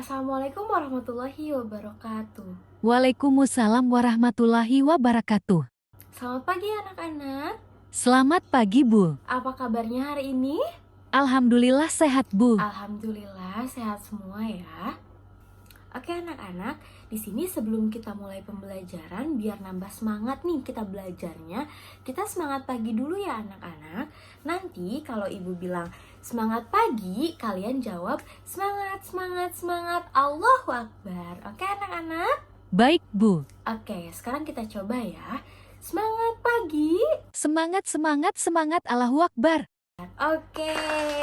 Assalamualaikum warahmatullahi wabarakatuh. Waalaikumsalam warahmatullahi wabarakatuh. Selamat pagi anak-anak. Selamat pagi, Bu. Apa kabarnya hari ini? Alhamdulillah sehat, Bu. Alhamdulillah sehat semua ya. Oke anak-anak, di sini sebelum kita mulai pembelajaran, biar nambah semangat nih kita belajarnya, kita semangat pagi dulu ya anak-anak. Nanti kalau ibu bilang semangat pagi, kalian jawab semangat, semangat, semangat, Allahu Akbar. Oke anak-anak? Baik, Bu. Oke, sekarang kita coba ya. Semangat pagi. Semangat, semangat, semangat, Allahu Akbar. Oke,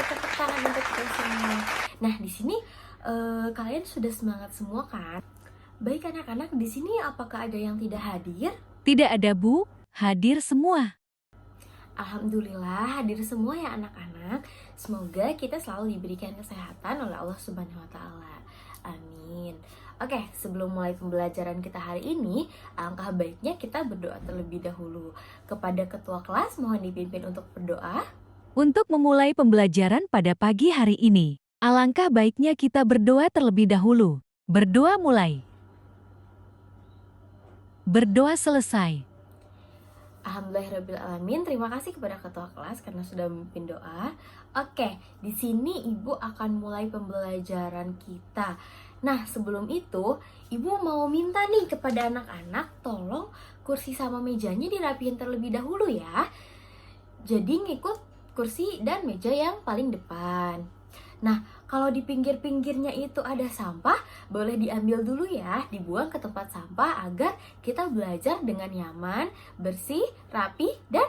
tepuk tangan untuk kita semua. Nah, di sini kalian sudah semangat semua kan? Baik anak-anak, di sini apakah ada yang tidak hadir? Tidak ada, Bu. Hadir semua. Alhamdulillah hadir semua ya anak-anak. Semoga kita selalu diberikan kesehatan oleh Allah Subhanahu wa taala. Amin. Oke, sebelum mulai pembelajaran kita hari ini, alangkah baiknya kita berdoa terlebih dahulu. Kepada ketua kelas mohon dipimpin untuk berdoa. Untuk memulai pembelajaran pada pagi hari ini, alangkah baiknya kita berdoa terlebih dahulu. Berdoa mulai. Berdoa selesai. Alhamdulillahirrahmanirrahim. Terima kasih kepada ketua kelas karena sudah memimpin doa. Oke, di sini ibu akan mulai pembelajaran kita. Nah, sebelum itu, ibu mau minta nih kepada anak-anak, tolong kursi sama mejanya dirapihin terlebih dahulu ya. Jadi ngikut kursi dan meja yang paling depan. Nah, kalau di pinggir-pinggirnya itu ada sampah, boleh diambil dulu ya, dibuang ke tempat sampah agar kita belajar dengan nyaman, bersih, rapi, dan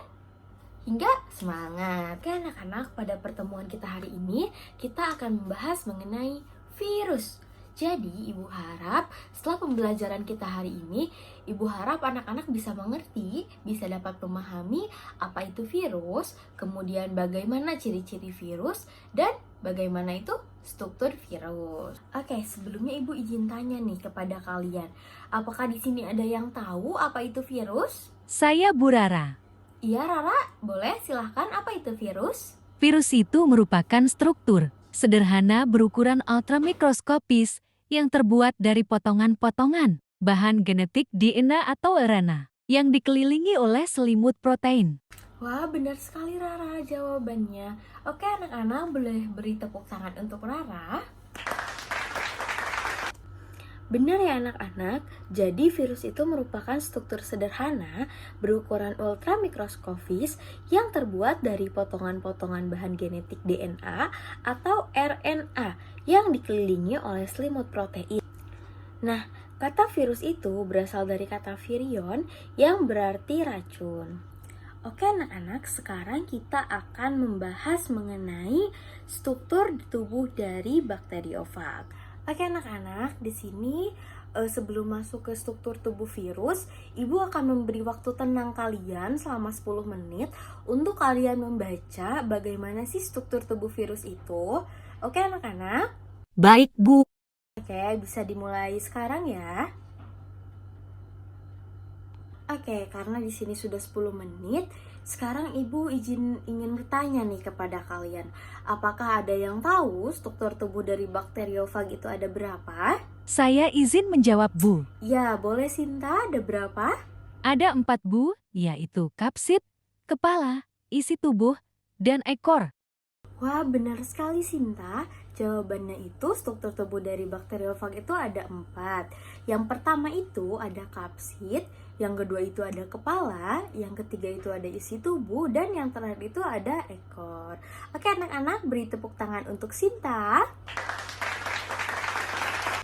hingga semangat. Oke anak-anak, pada pertemuan kita hari ini, kita akan membahas mengenai virus. Jadi, ibu harap setelah pembelajaran kita hari ini, ibu harap anak-anak bisa mengerti, bisa dapat memahami apa itu virus, kemudian bagaimana ciri-ciri virus, dan bagaimana itu struktur virus. Oke, sebelumnya ibu izin tanya nih kepada kalian, apakah di sini ada yang tahu apa itu virus? Saya Bu Rara. Iya Rara, boleh silahkan apa itu virus? Virus itu merupakan struktur sederhana berukuran ultramikroskopis yang terbuat dari potongan-potongan bahan genetik DNA atau RNA yang dikelilingi oleh selimut protein. Wah, benar sekali Rara jawabannya. Oke anak-anak, boleh beri tepuk tangan untuk Rara. Benar ya anak-anak, jadi virus itu merupakan struktur sederhana berukuran ultramikroskopis yang terbuat dari potongan-potongan bahan genetik DNA atau RNA yang dikelilingi oleh selimut protein. Nah, kata virus itu berasal dari kata virion yang berarti racun. Oke anak-anak, sekarang kita akan membahas mengenai struktur tubuh dari bakteriofag. Oke anak-anak, di sini sebelum masuk ke struktur tubuh virus, ibu akan memberi waktu tenang kalian selama 10 menit untuk kalian membaca bagaimana sih struktur tubuh virus itu. Oke anak-anak? Baik, Bu. Oke, bisa dimulai sekarang ya. Oke, karena di sini sudah 10 menit, sekarang ibu ingin bertanya nih kepada kalian. Apakah ada yang tahu struktur tubuh dari bakteriofag itu ada berapa? Saya izin menjawab, Bu. Ya, boleh Sinta, ada berapa? Ada 4, Bu, yaitu kapsid, kepala, isi tubuh, dan ekor. Wah, benar sekali Sinta. Jawabannya itu struktur tubuh dari bakteriofag itu ada 4. Yang pertama itu ada kapsid, yang kedua itu ada kepala, yang ketiga itu ada isi tubuh, dan yang terakhir itu ada ekor. Oke anak-anak, beri tepuk tangan untuk Sinta.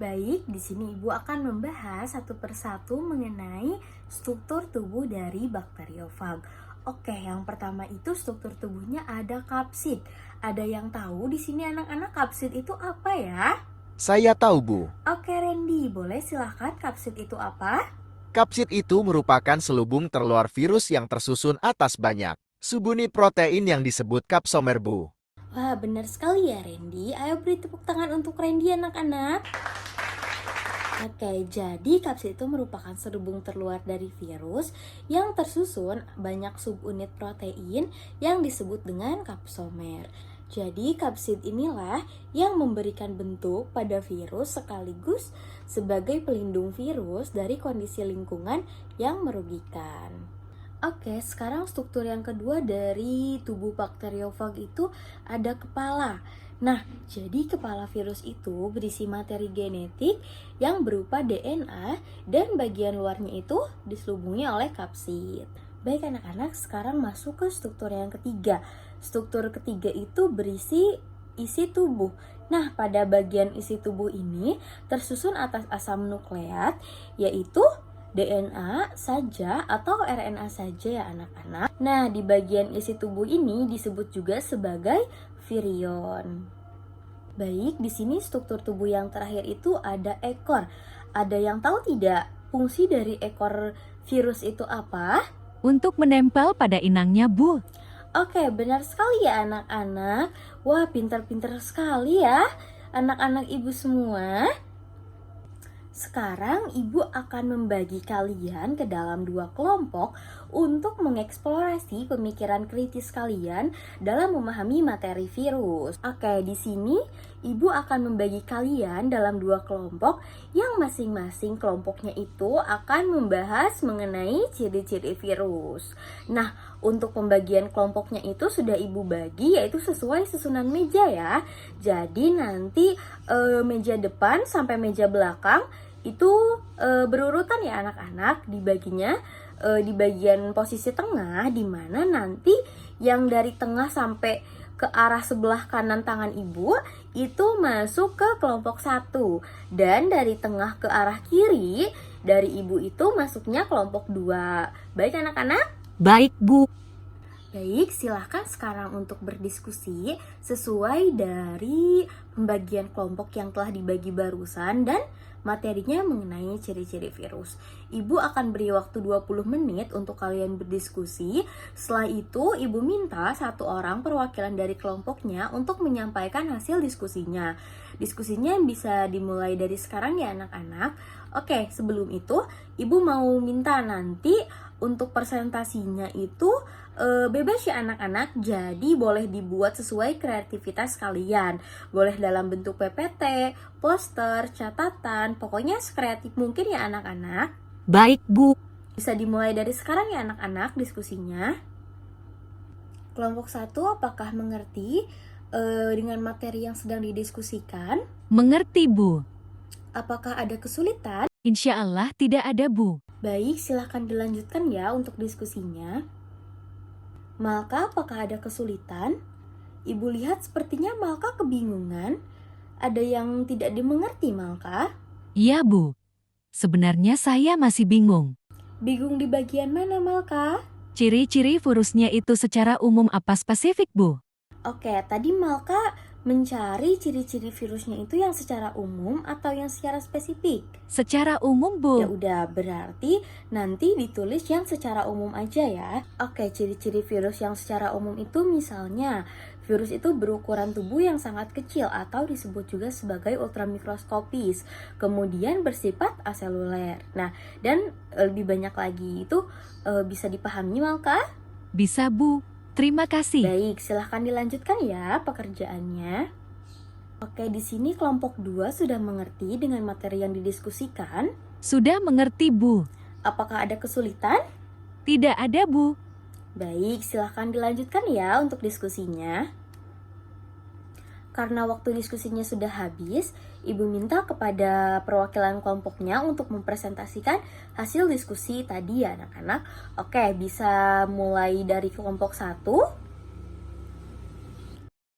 Baik, di sini ibu akan membahas satu persatu mengenai struktur tubuh dari bakteriofag. Oke, yang pertama itu struktur tubuhnya ada kapsid. Ada yang tahu di sini anak-anak kapsid itu apa ya? Saya tahu, Bu. Oke Randy, boleh silahkan kapsid itu apa? Kapsid itu merupakan selubung terluar virus yang tersusun atas banyak subunit protein yang disebut kapsomer, Bu. Wah, benar sekali ya Randy. Ayo beri tepuk tangan untuk Randy anak-anak. Oke, jadi kapsid itu merupakan selubung terluar dari virus yang tersusun banyak subunit protein yang disebut dengan kapsomer. Jadi kapsid inilah yang memberikan bentuk pada virus sekaligus sebagai pelindung virus dari kondisi lingkungan yang merugikan. Oke, sekarang struktur yang kedua dari tubuh bakteriofag itu ada kepala. Nah, jadi kepala virus itu berisi materi genetik yang berupa DNA dan bagian luarnya itu diselubungi oleh kapsid. Baik anak-anak, sekarang masuk ke struktur yang ketiga. Struktur ketiga itu berisi isi tubuh. Nah, pada bagian isi tubuh ini tersusun atas asam nukleat, yaitu DNA saja atau RNA saja ya anak-anak. Nah, di bagian isi tubuh ini disebut juga sebagai virion. Baik, di sini struktur tubuh yang terakhir itu ada ekor. Ada yang tahu tidak fungsi dari ekor virus itu apa? Untuk menempel pada inangnya, Bu. Oke, benar sekali ya anak-anak. Wah, pintar-pintar sekali ya anak-anak ibu semua. Sekarang ibu akan membagi kalian ke dalam 2 kelompok untuk mengeksplorasi pemikiran kritis kalian dalam memahami materi virus. Oke, di sini ibu akan membagi kalian dalam 2 kelompok yang masing-masing kelompoknya itu akan membahas mengenai ciri-ciri virus. Nah, untuk pembagian kelompoknya itu sudah ibu bagi yaitu sesuai susunan meja ya. Jadi nanti meja depan sampai meja belakang itu berurutan ya anak-anak, dibaginya di bagian posisi tengah, di mana nanti yang dari tengah sampai ke arah sebelah kanan tangan ibu itu masuk ke kelompok 1, dan dari tengah ke arah kiri dari ibu itu masuknya kelompok 2. Baik anak-anak? Baik, Bu. Baik, silahkan sekarang untuk berdiskusi sesuai dari pembagian kelompok yang telah dibagi barusan dan materinya mengenai ciri-ciri virus. Ibu akan beri waktu 20 menit untuk kalian berdiskusi. Setelah itu, ibu minta 1 orang perwakilan dari kelompoknya untuk menyampaikan hasil diskusinya. Diskusinya bisa dimulai dari sekarang ya anak-anak. Oke, sebelum itu, ibu mau minta nanti untuk presentasinya itu bebas ya anak-anak, jadi boleh dibuat sesuai kreativitas kalian. Boleh dalam bentuk PPT, poster, catatan, pokoknya sekreatif mungkin ya anak-anak. Baik, Bu. Bisa dimulai dari sekarang ya anak-anak diskusinya. Kelompok 1 apakah mengerti dengan materi yang sedang didiskusikan? Mengerti, Bu. Apakah ada kesulitan? Insya Allah tidak ada, Bu. Baik, silahkan dilanjutkan ya untuk diskusinya. Malka, apakah ada kesulitan? Ibu lihat sepertinya Malka kebingungan. Ada yang tidak dimengerti, Malka? Iya, Bu. Sebenarnya saya masih bingung. Bingung di bagian mana, Malka? Ciri-ciri virusnya itu secara umum apa spesifik, Bu? Oke, tadi Malka mencari ciri-ciri virusnya itu yang secara umum atau yang secara spesifik? Secara umum, Bu. Ya udah, berarti nanti ditulis yang secara umum aja ya. Oke, ciri-ciri virus yang secara umum itu misalnya virus itu berukuran tubuh yang sangat kecil atau disebut juga sebagai ultramikroskopis. Kemudian bersifat aseluler. Nah, dan lebih banyak lagi itu bisa dipahami Malka? Bisa, Bu. Terima kasih. Baik, silahkan dilanjutkan ya pekerjaannya. Oke, di sini kelompok 2 sudah mengerti dengan materi yang didiskusikan. Sudah mengerti, Bu. Apakah ada kesulitan? Tidak ada, Bu. Baik, silahkan dilanjutkan ya untuk diskusinya. Karena waktu diskusinya sudah habis, Ibu minta kepada perwakilan kelompoknya untuk mempresentasikan hasil diskusi tadi ya anak-anak. Oke, bisa mulai dari kelompok 1.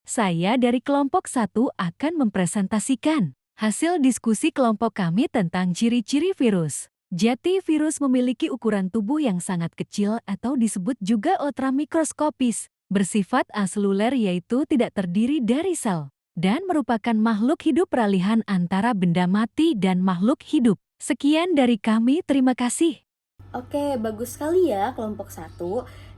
Saya dari kelompok 1 akan mempresentasikan hasil diskusi kelompok kami tentang ciri-ciri virus. Jadi virus memiliki ukuran tubuh yang sangat kecil atau disebut juga ultramikroskopis, bersifat aseluler yaitu tidak terdiri dari sel, dan merupakan makhluk hidup peralihan antara benda mati dan makhluk hidup. Sekian dari kami, terima kasih. Oke, bagus sekali ya kelompok 1.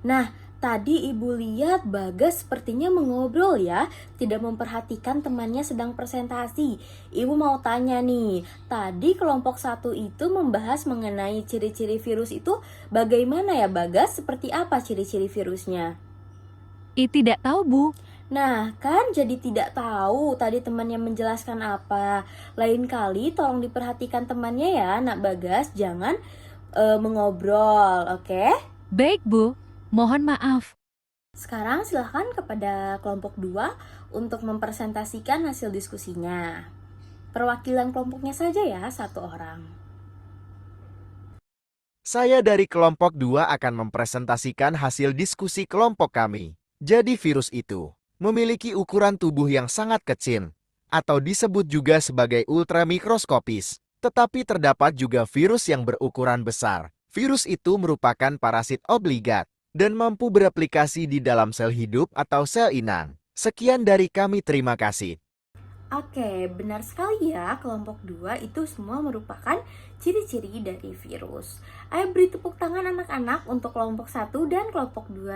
Nah, tadi Ibu lihat Bagas sepertinya mengobrol ya, tidak memperhatikan temannya sedang presentasi. Ibu mau tanya nih, tadi kelompok 1 itu membahas mengenai ciri-ciri virus itu bagaimana ya Bagas? Seperti apa ciri-ciri virusnya? Tidak tahu, Bu. Nah, kan jadi tidak tahu tadi temannya menjelaskan apa. Lain kali tolong diperhatikan temannya ya, Nak Bagas. Jangan mengobrol, oke? Baik, Bu. Mohon maaf. Sekarang silahkan kepada kelompok 2 untuk mempresentasikan hasil diskusinya. Perwakilan kelompoknya saja ya, 1 orang. Saya dari kelompok 2 akan mempresentasikan hasil diskusi kelompok kami. Jadi virus itu memiliki ukuran tubuh yang sangat kecil, atau disebut juga sebagai ultramikroskopis. Tetapi terdapat juga virus yang berukuran besar. Virus itu merupakan parasit obligat dan mampu beraplikasi di dalam sel hidup atau sel inang. Sekian dari kami, terima kasih. Oke, benar sekali ya, kelompok 2 itu semua merupakan ciri-ciri dari virus. Ayo beri tepuk tangan anak-anak untuk kelompok 1 dan kelompok 2.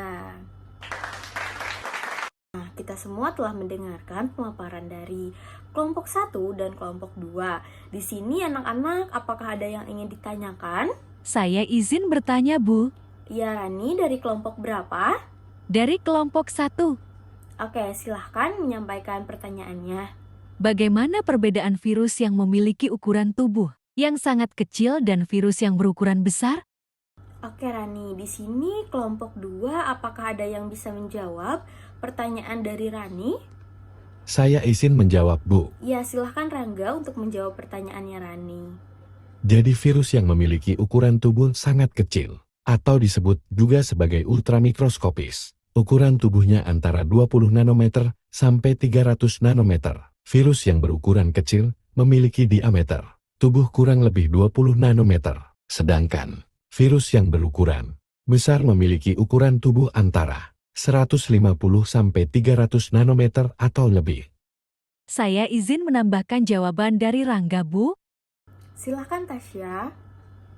Nah, kita semua telah mendengarkan pemaparan dari kelompok 1 dan kelompok 2. Di sini anak-anak, apakah ada yang ingin ditanyakan? Saya izin bertanya, Bu. Ya, Rani, dari kelompok berapa? Dari kelompok 1, Oke, silahkan menyampaikan pertanyaannya. bagaimana perbedaan virus yang memiliki ukuran tubuh yang sangat kecil dan virus yang berukuran besar? Oke, Rani, di sini kelompok 2, apakah ada yang bisa menjawab pertanyaan dari Rani? Saya izin menjawab, Bu. Ya, silahkan Rangga untuk menjawab pertanyaannya Rani. Jadi virus yang memiliki ukuran tubuh sangat kecil, atau disebut juga sebagai ultramikroskopis. Ukuran tubuhnya antara 20 nanometer sampai 300 nanometer. Virus yang berukuran kecil memiliki diameter tubuh kurang lebih 20 nanometer. Sedangkan virus yang berukuran besar memiliki ukuran tubuh antara 150 sampai 300 nanometer atau lebih. Saya izin menambahkan jawaban dari Rangga, Bu. Silahkan Tasya.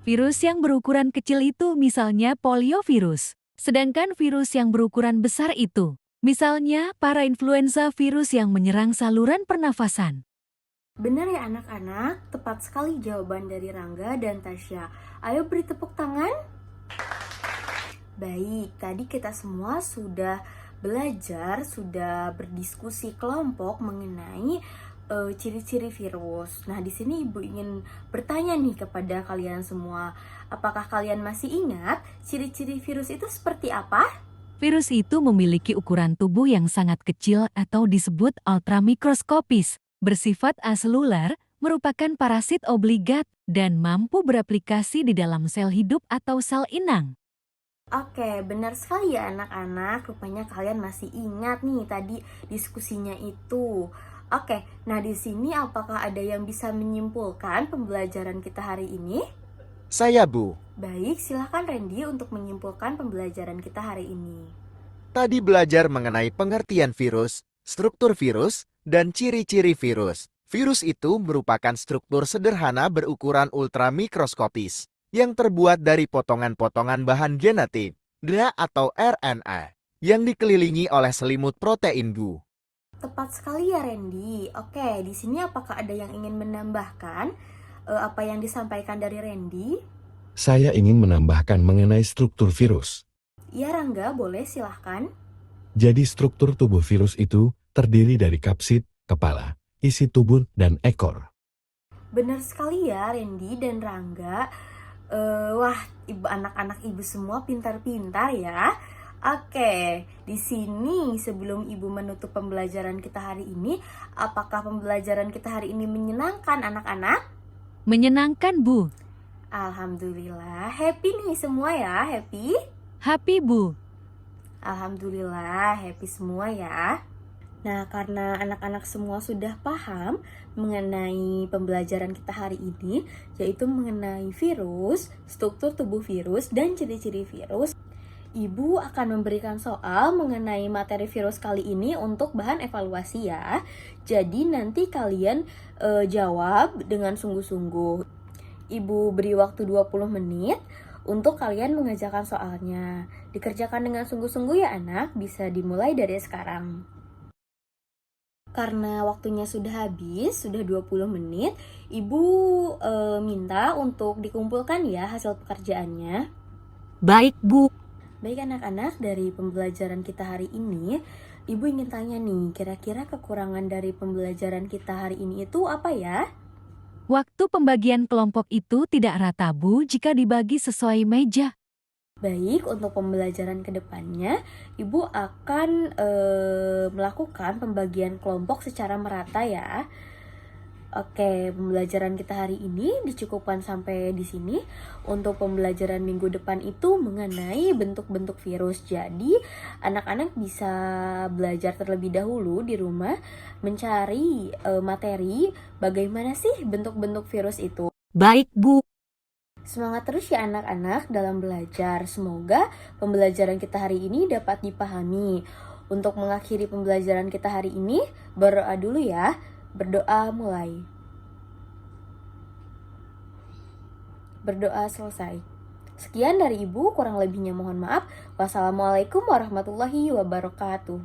Virus yang berukuran kecil itu misalnya poliovirus. Sedangkan virus yang berukuran besar itu, misalnya parainfluenza virus yang menyerang saluran pernafasan. Benar ya anak-anak, tepat sekali jawaban dari Rangga dan Tasya. Ayo beri tepuk tangan. Baik, tadi kita semua sudah belajar, sudah berdiskusi kelompok mengenai ciri-ciri virus. Nah, di sini Ibu ingin bertanya nih kepada kalian semua. Apakah kalian masih ingat ciri-ciri virus itu seperti apa? Virus itu memiliki ukuran tubuh yang sangat kecil atau disebut ultramikroskopis, bersifat aseluler, merupakan parasit obligat, dan mampu beraplikasi di dalam sel hidup atau sel inang. Oke, benar sekali ya anak-anak. Rupanya kalian masih ingat nih tadi diskusinya itu. Oke, nah di sini apakah ada yang bisa menyimpulkan pembelajaran kita hari ini? Saya, Bu. Baik, silahkan Randy untuk menyimpulkan pembelajaran kita hari ini. Tadi belajar mengenai pengertian virus, struktur virus, dan ciri-ciri virus. Virus itu merupakan struktur sederhana berukuran ultramikroskopis yang terbuat dari potongan-potongan bahan genetik, DNA atau RNA, yang dikelilingi oleh selimut protein, Bu. Tepat sekali ya Randy. Oke, di sini apakah ada yang ingin menambahkan apa yang disampaikan dari Randy? Saya ingin menambahkan mengenai struktur virus. Ya Rangga, boleh silahkan. Jadi struktur tubuh virus itu terdiri dari kapsid, kepala, isi tubuh, dan ekor. Benar sekali ya Randy dan Rangga. Wah, anak-anak ibu semua pintar-pintar ya. Oke, di sini sebelum ibu menutup pembelajaran kita hari ini, apakah pembelajaran kita hari ini menyenangkan anak-anak? Menyenangkan, Bu. Alhamdulillah, happy nih semua ya, happy? Happy, Bu. Alhamdulillah, happy semua ya. Nah, karena anak-anak semua sudah paham mengenai pembelajaran kita hari ini, yaitu mengenai virus, struktur tubuh virus, dan ciri-ciri virus, Ibu akan memberikan soal mengenai materi virus kali ini untuk bahan evaluasi ya. Jadi nanti kalian jawab dengan sungguh-sungguh. Ibu beri waktu 20 menit untuk kalian mengerjakan soalnya. Dikerjakan dengan sungguh-sungguh ya anak, bisa dimulai dari sekarang. Karena waktunya sudah habis, sudah 20 menit, Ibu minta untuk dikumpulkan ya hasil pekerjaannya. Baik, Bu. Baik anak-anak, dari pembelajaran kita hari ini, Ibu ingin tanya nih, kira-kira kekurangan dari pembelajaran kita hari ini itu apa ya? Waktu pembagian kelompok itu tidak rata, Bu, jika dibagi sesuai meja. Baik, untuk pembelajaran kedepannya, Ibu akan melakukan pembagian kelompok secara merata ya. Oke, pembelajaran kita hari ini dicukupkan sampai di sini. Untuk pembelajaran minggu depan itu mengenai bentuk-bentuk virus. Jadi, anak-anak bisa belajar terlebih dahulu di rumah mencari materi bagaimana sih bentuk-bentuk virus itu. Baik, Bu. Semangat terus ya anak-anak dalam belajar. Semoga pembelajaran kita hari ini dapat dipahami. Untuk mengakhiri pembelajaran kita hari ini, berdoa dulu ya. Berdoa mulai. Berdoa selesai. Sekian dari Ibu, kurang lebihnya mohon maaf. Wassalamualaikum warahmatullahi wabarakatuh.